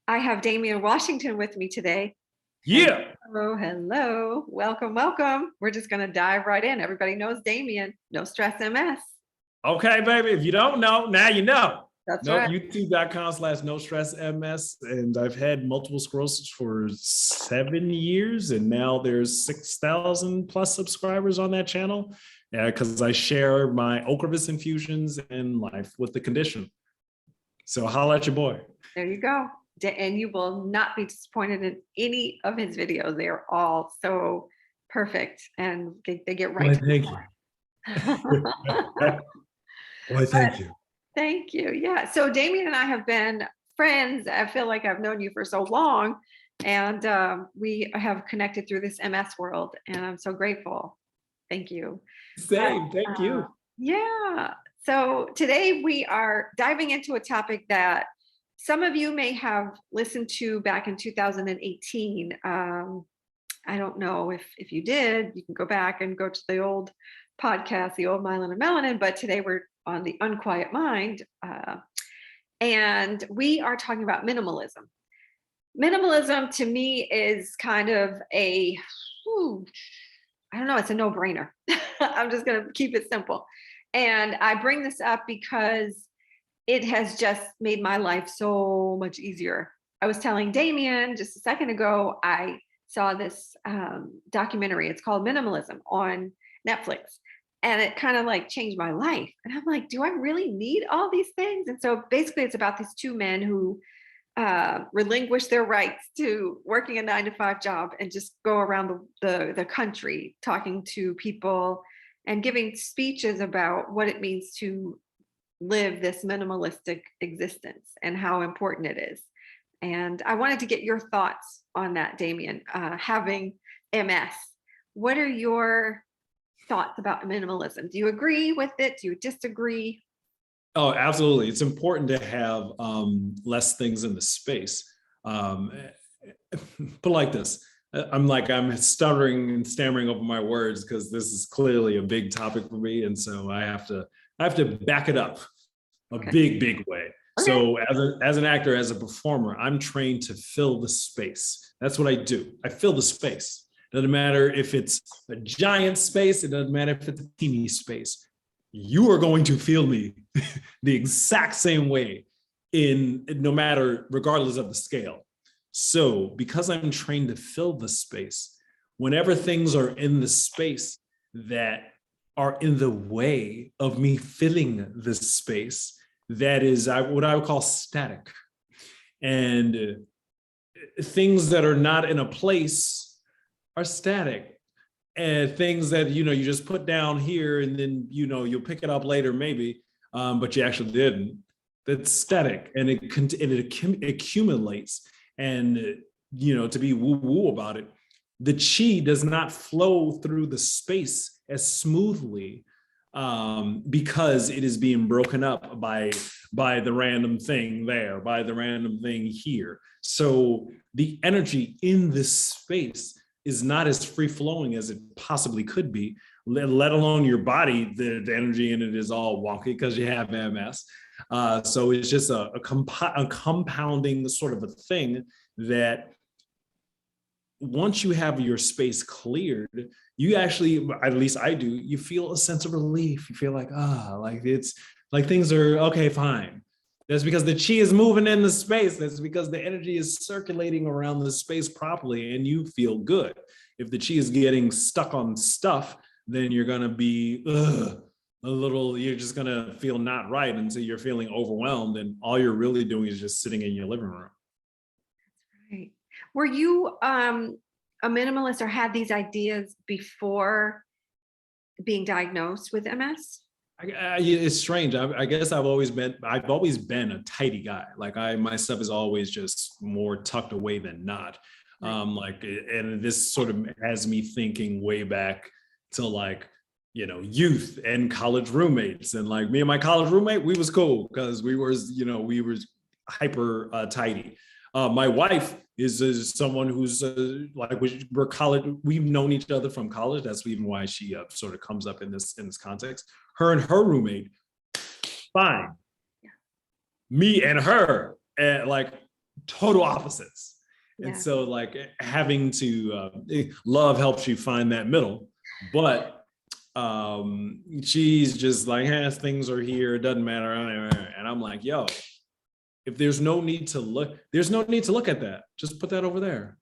I have Damian Washington with me today. Yeah. Hello, hello. Welcome, welcome. We're just going to dive right in. Everybody knows Damian, No Stress MS. Okay, baby. If you don't know, now you know. That's No, right. youtube.com/no stress MS. And I've had multiple sclerosis for 7 years, and now there's 6,000 plus subscribers on that channel. Because I share my Ocrevus infusions and life with the condition. So holla at your boy. There you go. And you will not be disappointed in any of his videos. They are all so perfect and they get right to the point. Why, thank you. Thank you. Yeah. So Damian and I have been friends. I feel like I've known you for so long, and we have connected through this MS world, and I'm so grateful. Thank you. Same. Thank you. Yeah. So today we are diving into a topic that some of you may have listened to back in 2018. I don't know if you did. You can go back and go to the old podcast, the old Myelin and Melanin, but today we're on the Unquiet Mind. And we are talking about minimalism. Minimalism to me is kind of I don't know, it's a no-brainer. I'm just going to keep it simple. And I bring this up because it has just made my life so much easier. I was telling Damian just a second ago, I saw this documentary. It's called Minimalism on Netflix. And it kind of like changed my life. And I'm like, do I really need all these things? And so basically it's about these two men who relinquish their rights to working a 9-to-5 job and just go around the country talking to people and giving speeches about what it means to live this minimalistic existence and how important it is. And I wanted to get your thoughts on that, Damian, having MS. What are your thoughts about minimalism? Do you agree with it? Do you disagree? Oh, absolutely. It's important to have less things in the space. But like this, I'm stuttering and stammering over my words because this is clearly a big topic for me, and so I have to back it up a big way. Okay. So as an actor, as a performer, I'm trained to fill the space. That's what I do. I fill the space. It doesn't matter if it's a giant space. It doesn't matter if it's a teeny space. You are going to feel me the exact same way regardless of the scale. So because I'm trained to fill the space, whenever things are in the space that are in the way of me filling this space, that is what I would call static. And things that are not in a place are static. And things that, you just put down here and then, you'll pick it up later maybe, but you actually didn't. That's static, and it accumulates. And, to be woo-woo about it, the chi does not flow through the space as smoothly because it is being broken up by the random thing there, by the random thing here. So the energy in this space is not as free-flowing as it possibly could be, let alone your body. The energy in it is all wonky because you have MS. So it's just a compounding sort of a thing that once you have your space cleared, you actually, at least I do, you feel a sense of relief. You feel like, like it's like things are okay, fine. That's because the chi is moving in the space. That's because the energy is circulating around the space properly and you feel good. If the chi is getting stuck on stuff, then you're going to be you're just going to feel not right. And so you're feeling overwhelmed, and all you're really doing is just sitting in your living room. That's right. Were you a minimalist or had these ideas before being diagnosed with MS? It's strange. I guess I've always been a tidy guy. Like my stuff is always just more tucked away than not. And this sort of has me thinking way back to youth and college roommates. And like me and my college roommate, we was cool because we were hyper tidy. My wife is someone who's we've known each other from college. That's even why she sort of comes up in this context. Her and her roommate, fine. Yeah. Me and her, total opposites. And Yeah. so like having to, love helps you find that middle, but she's just like, things are here, it doesn't matter. And I'm like, yo, if there's no need to look, there's no need to look at that. Just put that over there.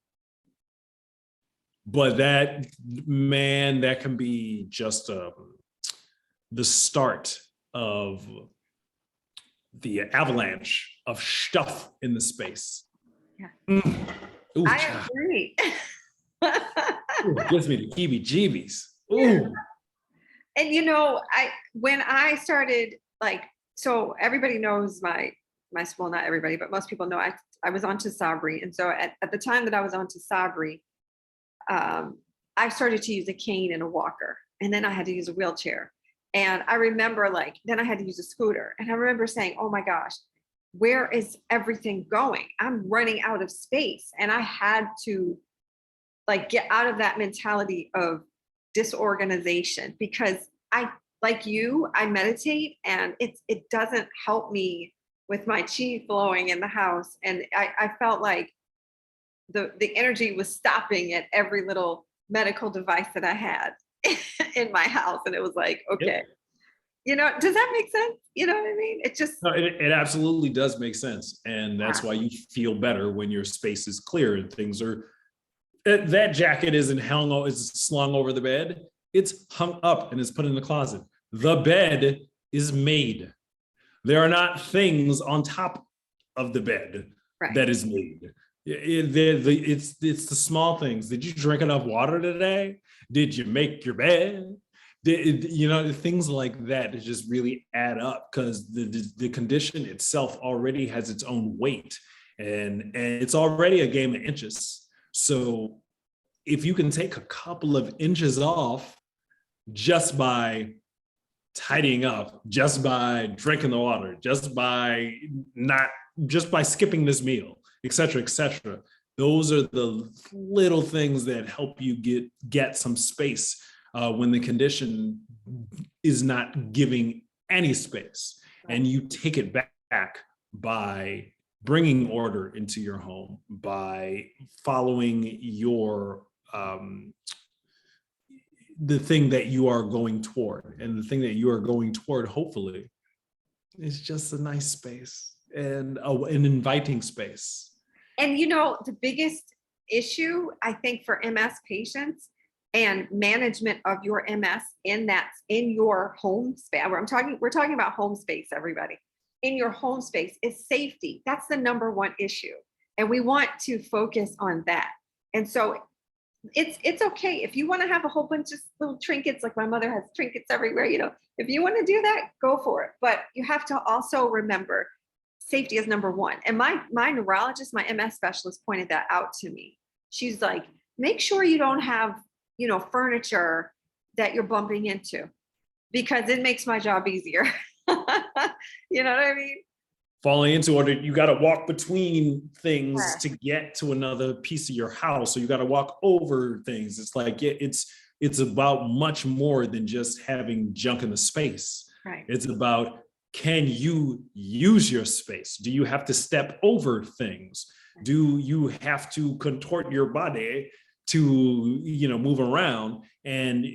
But that, man, that can be just the start of the avalanche of stuff in the space. Yeah. Ooh, I child. agree. Ooh, it gives me the heebie-jeebies. Ooh. Yeah. And when I started, like, so everybody knows well, not everybody, but most people know I was on to Sabri. And so at the time that I was on to Sabri, I started to use a cane and a walker, and then I had to use a wheelchair. And I remember, like, then I had to use a scooter. And I remember saying, oh my gosh, where is everything going? I'm running out of space. And I had to, like, get out of that mentality of disorganization, because like you, I meditate, and it doesn't help me with my chi flowing in the house. And I felt like the energy was stopping at every little medical device that I had in my house. And it was like, okay, Yep. does that make sense? You know what I mean? It just, No, it absolutely does make sense. And that's why you feel better when your space is clear and things are, that jacket isn't is slung over the bed. It's hung up and is put in the closet. The bed is made. There are not things on top of the bed right. that is made. It's the small things. Did you drink enough water today? Did you make your bed? Things like that just really add up, because the condition itself already has its own weight, and it's already a game of inches. So if you can take a couple of inches off just by tidying up, just by drinking the water, just by skipping this meal, et cetera, those are the little things that help you get some space when the condition is not giving any space. And you take it back by bringing order into your home, by following your the thing that you are going toward. And the thing that you are going toward, hopefully, is just a nice space and an inviting space. And the biggest issue, I think, for MS patients and management of your MS in your home space, we're talking about home space, everybody. In your home space is safety. That's the number one issue. And we want to focus on that. And so it's okay if you want to have a whole bunch of little trinkets, like my mother has trinkets everywhere, if you want to do that, go for it. But you have to also remember safety is number one. And my neurologist, my MS specialist, pointed that out to me. She's like, make sure you don't have, furniture that you're bumping into, because it makes my job easier. You know what I mean? Falling into it, you got to walk between things to get to another piece of your house. So you got to walk over things. It's like, it's about much more than just having junk in the space. Right. It's about, can you use your space? Do you have to step over things? Do you have to contort your body to move around? And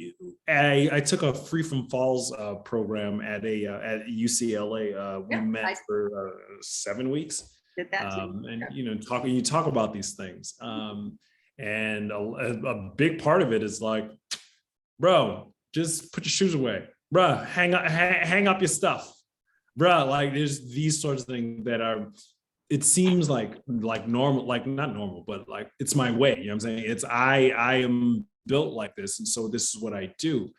I took a Free from Falls program at UCLA. We met for 7 weeks. Did that too. And you talk about these things. And a big part of it is like, bro, just put your shoes away, bro. Hang up your stuff, bro. Like, there's these sorts of things that are, it seems like normal, like not normal, but like it's my way. You know what I'm saying? It's I am built like this, and so this is what I do.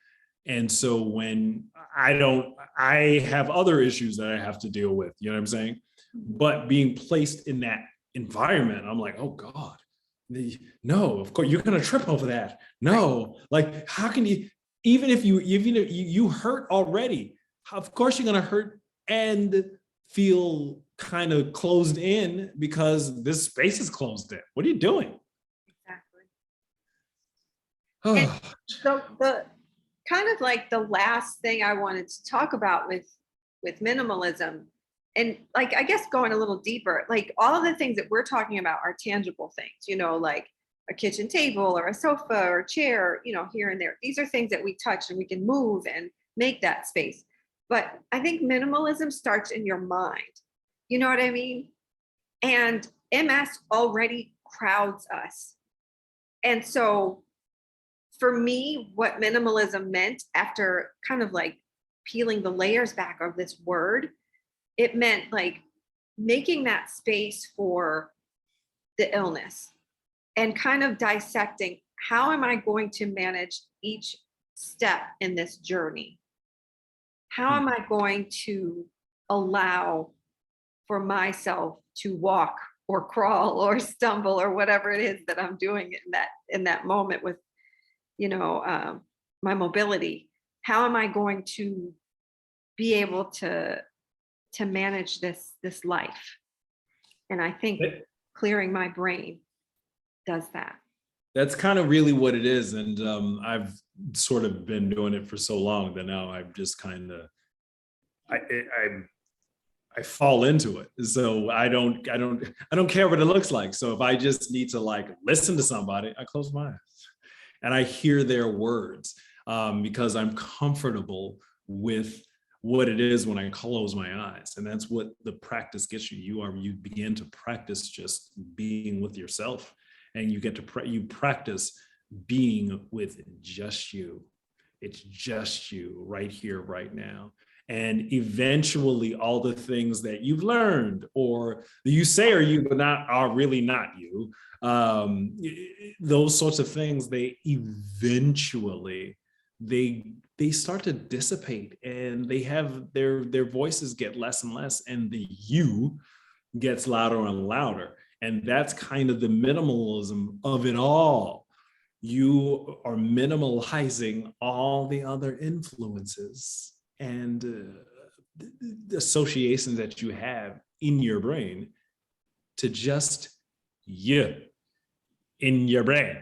And so when I have other issues that I have to deal with. You know what I'm saying? But being placed in that environment, I'm like, oh God, no, of course you're gonna trip over that. No, like how can you? Even if you hurt already, of course you're gonna hurt and feel kind of closed in because this space is closed in. What are you doing? Exactly. Oh. And so the kind of like the last thing I wanted to talk about with minimalism and like, I guess going a little deeper, like all of the things that we're talking about are tangible things, like a kitchen table or a sofa or a chair, here and there. These are things that we touch and we can move and make that space. But I think minimalism starts in your mind. You know what I mean? And MS already crowds us. And so for me, what minimalism meant, after kind of like peeling the layers back of this word, it meant like making that space for the illness and kind of dissecting, how am I going to manage each step in this journey? How am I going to allow for myself to walk or crawl or stumble or whatever it is that I'm doing in that moment with, my mobility? How am I going to be able to manage this life? And I think clearing my brain does that. That's kind of really what it is. And I've sort of been doing it for so long that now I'm just kind of, I fall into it. So I don't care what it looks like. So if I just need to like listen to somebody, I close my eyes and I hear their words because I'm comfortable with what it is when I close my eyes. And that's what the practice gets you. You begin to practice just being with yourself, and you get to you practice being with just you. It's just you right here, right now. And eventually all the things that you've learned or you say are you, but are really not you. Those sorts of things, they eventually, they start to dissipate, and they have their voices get less and less, and the you gets louder and louder. And that's kind of the minimalism of it all. You are minimalizing all the other influences and the associations that you have in your brain to just you in your brain.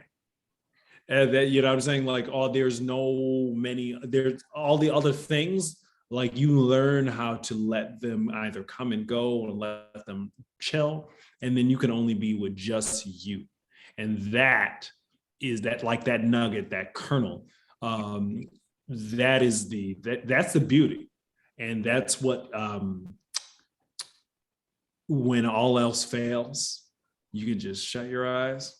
And that, you know what I'm saying? Like, there's all the other things, like you learn how to let them either come and go or let them chill. And then you can only be with just you. And that is like that nugget, that kernel. That's the beauty. And that's what, when all else fails, you can just shut your eyes,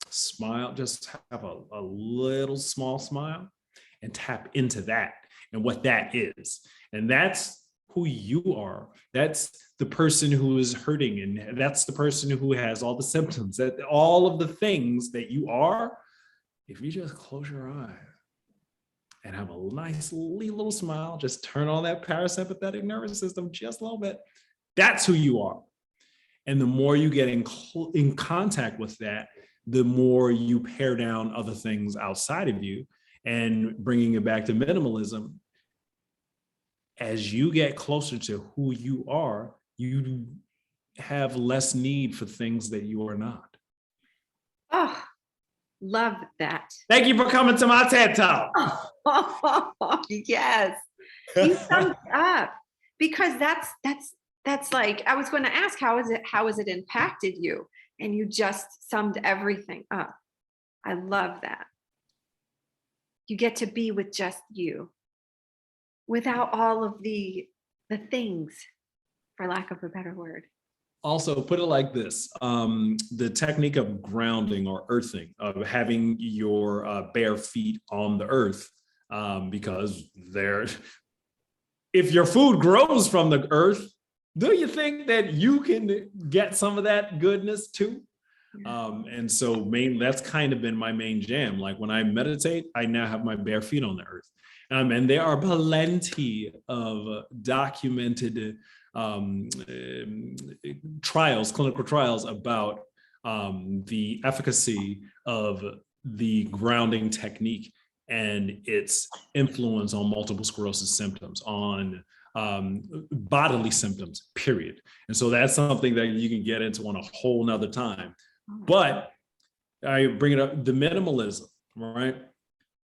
smile, just have a little small smile and tap into that and what that is. And that's who you are. That's the person who is hurting, and that's the person who has all the symptoms, that all of the things that you are. If you just close your eyes and have a nice little smile, just turn on that parasympathetic nervous system just a little bit, that's who you are. And the more you get in contact with that, the more you pare down other things outside of you. And bringing it back to minimalism, as you get closer to who you are, you have less need for things that you are not. Oh, love that. Thank you for coming to my TED Talk. Oh, yes. You summed up, because that's like, I was going to ask, how has it impacted you? And you just summed everything up. I love that. You get to be with just you without all of the things, for lack of a better word. Also, put it like this, the technique of grounding or earthing, of having your bare feet on the earth, because if your food grows from the earth, do you think that you can get some of that goodness too? And so that's kind of been my main jam. Like when I meditate, I now have my bare feet on the earth. And there are plenty of documented clinical trials about the efficacy of the grounding technique and its influence on multiple sclerosis symptoms, on bodily symptoms, period. And so that's something that you can get into on a whole nother time. But I bring it up, the minimalism, right?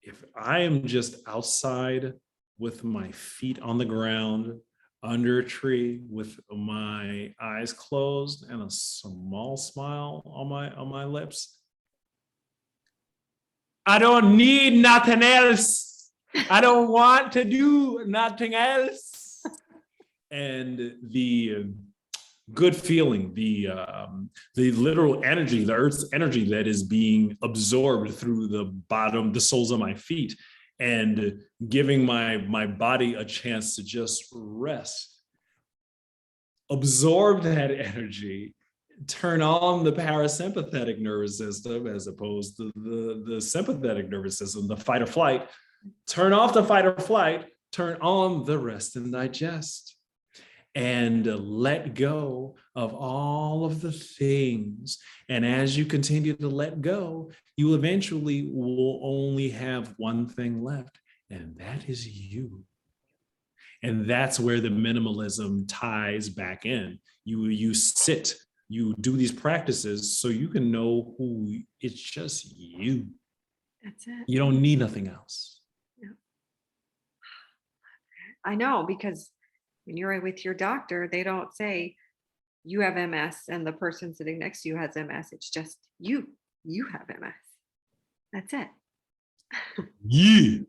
If I am just outside with my feet on the ground, under a tree with my eyes closed and a small smile on my lips. I don't need nothing else. I don't want to do nothing else. And the good feeling, the literal energy, the earth's energy that is being absorbed through the soles of my feet, and giving my body a chance to just rest, absorb that energy, turn on the parasympathetic nervous system as opposed to the sympathetic nervous system, the fight or flight, turn off the fight or flight, turn on the rest and digest, and let go of all of the things. And as you continue to let go, you eventually will only have one thing left, and that is you. And that's where the minimalism ties back in. You sit, you do these practices so you can know who it's just you. That's it. You don't need nothing else. Yeah. I know, because when you're with your doctor, they don't say you have MS and the person sitting next to you has MS. It's just you have MS. That's it. Yeah.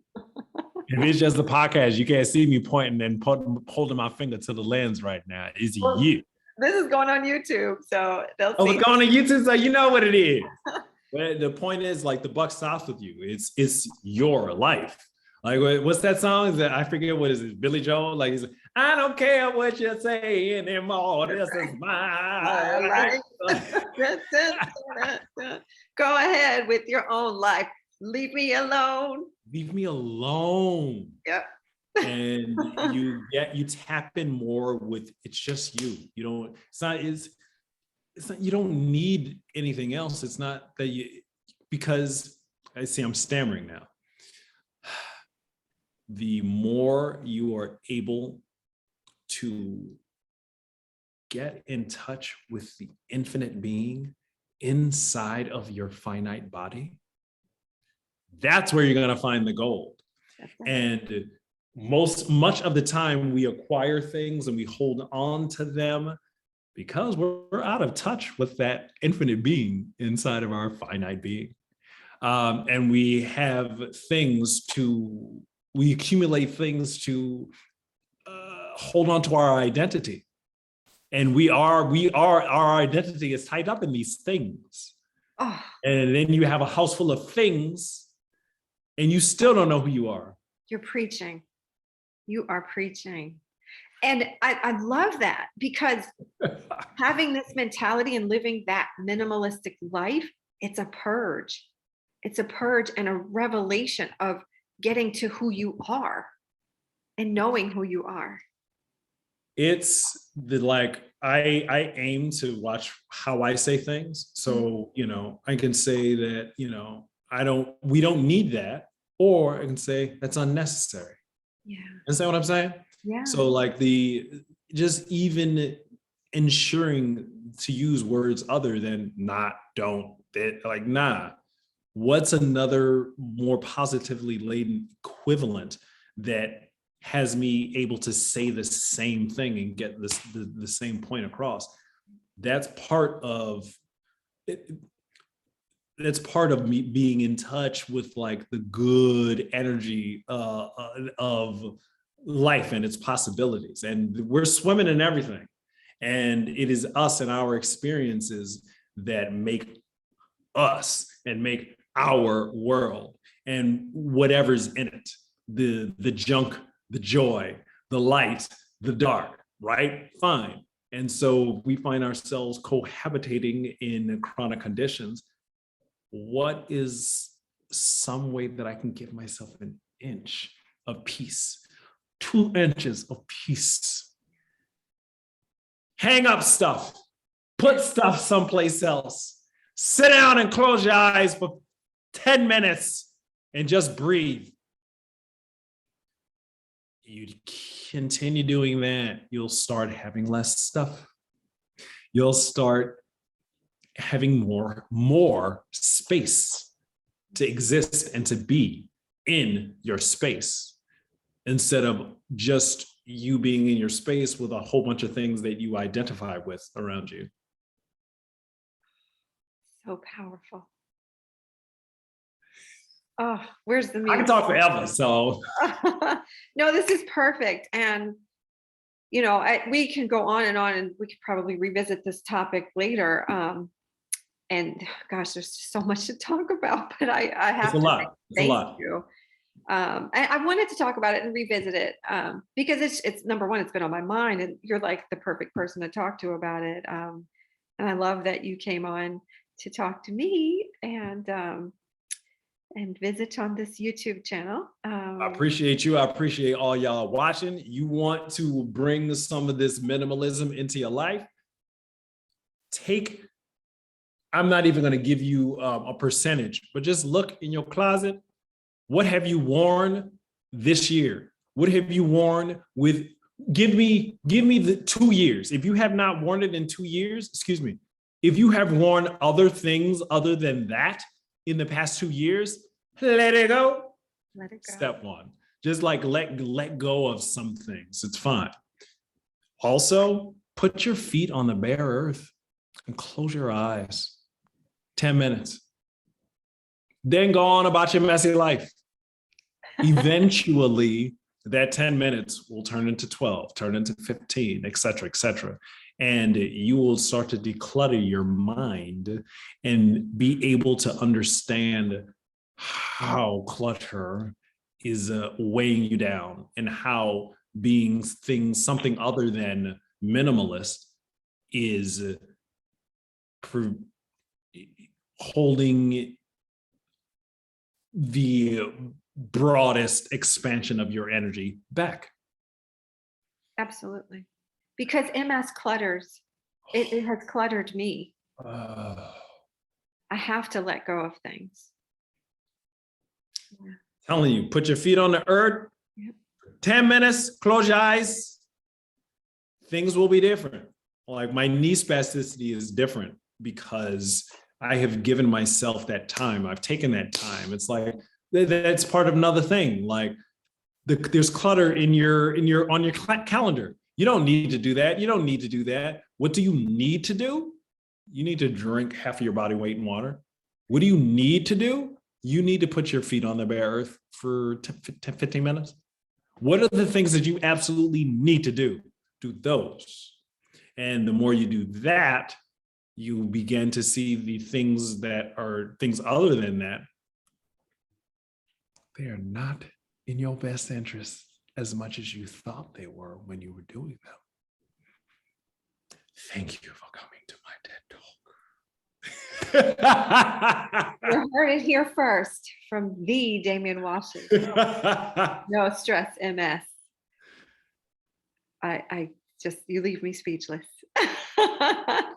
If it's just a podcast, you can't see me pointing and holding my finger to the lens right now. It's you. This is going on YouTube, so they'll see. Oh, it's going on YouTube, so you know what it is. But the point is, like, the buck stops with you. It's your life. Like, what's that song? That I forget what is it? Billy Joel? Like, he's like, I don't care what you say anymore. This is my life. Go ahead with your own life. Leave me alone. Leave me alone. Yep. And you tap in more with, it's just you. You don't, it's not, you don't need anything else. It's not that because I see I'm stammering now. The more you are able to get in touch with the infinite being inside of your finite body, that's where you're going to find the gold. And much of the time we acquire things and we hold on to them because we're out of touch with that infinite being inside of our finite being. And we accumulate things to hold on to our identity. And our identity is tied up in these things. Oh. And then you have a house full of things and you still don't know who you are. You're preaching. You are preaching. And I love that, because having this mentality and living that minimalistic life, it's a purge. It's a purge and a revelation of getting to who you are and knowing who you are. It's I aim to watch how I say things. So, I can say that, we don't need that, or I can say that's unnecessary. Yeah. Understand what I'm saying? Yeah. So just even ensuring to use words other than not, don't, that, nah. What's another more positively laden equivalent that has me able to say the same thing and get the same point across? That's part of it. That's part of me being in touch with the good energy of life and its possibilities. And we're swimming in everything. And it is us and our experiences that make us and make our world, and whatever's in it, the junk, the joy, the light, the dark, right? Fine. And so we find ourselves cohabitating in chronic conditions. What is some way that I can give myself an inch of peace, 2 inches of peace? Hang up stuff, put stuff someplace else, sit down and close your eyes for 10 minutes and just breathe. You continue doing that, you'll start having less stuff. You'll start having more space to exist and to be in your space, instead of just you being in your space with a whole bunch of things that you identify with around you. So powerful. Oh, where's the I music? can talk forever, so. No, this is perfect. And, we can go on, and we could probably revisit this topic later. And gosh, there's just so much to talk about, but I have It's a to lot. It's a thank lot. you. I wanted to talk about it and revisit it because it's number one, it's been on my mind, and you're like the perfect person to talk to about it. And I love that you came on to talk to me and visit on this YouTube channel. I appreciate you. I appreciate all y'all watching. You want to bring some of this minimalism into your life? I'm not even going to give you a percentage, but just look in your closet. What have you worn this year? What have you worn give me the 2 years. If you have not worn it in 2 years, excuse me, if you have worn other things other than that in the past 2 years, let it go. Let it go. Step one, just like let go of some things. It's fine. Also, put your feet on the bare earth and close your eyes. 10 minutes. Then go on about your messy life. Eventually, that 10 minutes will turn into 12, turn into 15, et cetera, et cetera. And you will start to declutter your mind and be able to understand how clutter is weighing you down, and how being something other than minimalist is holding the broadest expansion of your energy back. Absolutely. Because MS clutters. It has cluttered me. I have to let go of things. Yeah. Telling you, put your feet on the earth. Yep. 10 minutes, close your eyes. Things will be different. Like my knee spasticity is different because I have given myself that time. I've taken that time. It's like, that's part of another thing. Like there's clutter on your calendar. You don't need to do that. You don't need to do that. What do you need to do? You need to drink half of your body weight in water. What do you need to do? You need to put your feet on the bare earth for 15 minutes. What are the things that you absolutely need to do? Do those. And the more you do that, you begin to see the things that are things other than that. They are not in your best interest as much as you thought they were when you were doing them. Thank you for coming to my TED Talk. You heard it here first from the Damian Washington. No stress, MS. I just, you leave me speechless.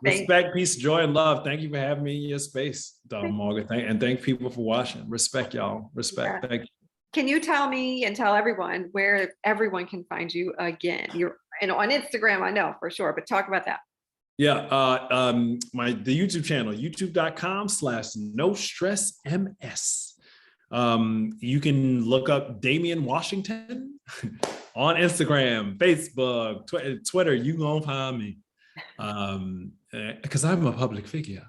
Respect, peace, joy, and love. Thank you for having me in your space, Donna Morgan. And thank people for watching. Respect, y'all. Respect. Yeah. Thank you. Can you tell me and tell everyone where everyone can find you again? You're on Instagram, I know for sure, but talk about that. Yeah, the YouTube channel, youtube.com/NoStressMS. You can look up Damian Washington on Instagram, Facebook, Twitter. You gonna find me because I'm a public figure.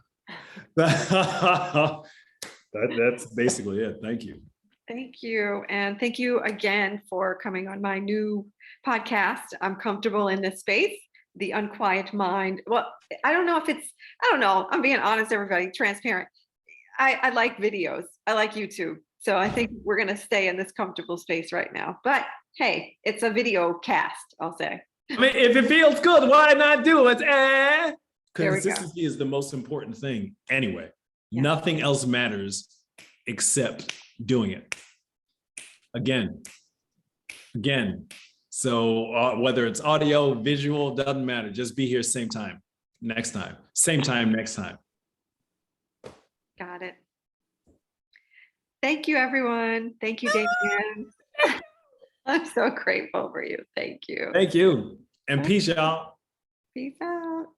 That's basically it. Thank you. Thank you. And thank you again for coming on my new podcast. I'm comfortable in this space, The Unquiet Mind. Well, I don't know. I'm being honest, everybody, transparent. I like videos. I like YouTube. So I think we're going to stay in this comfortable space right now. But hey, it's a video cast, I'll say. I mean, if it feels good, why not do it? Consistency is the most important thing anyway. Yeah. Nothing else matters except doing it. Again. So whether it's audio, visual, doesn't matter. Just be here same time, next time. Same time, next time. Got it. Thank you, everyone. Thank you, Damian. I'm so grateful for you. Thank you. Thank you. And peace, y'all. Peace out.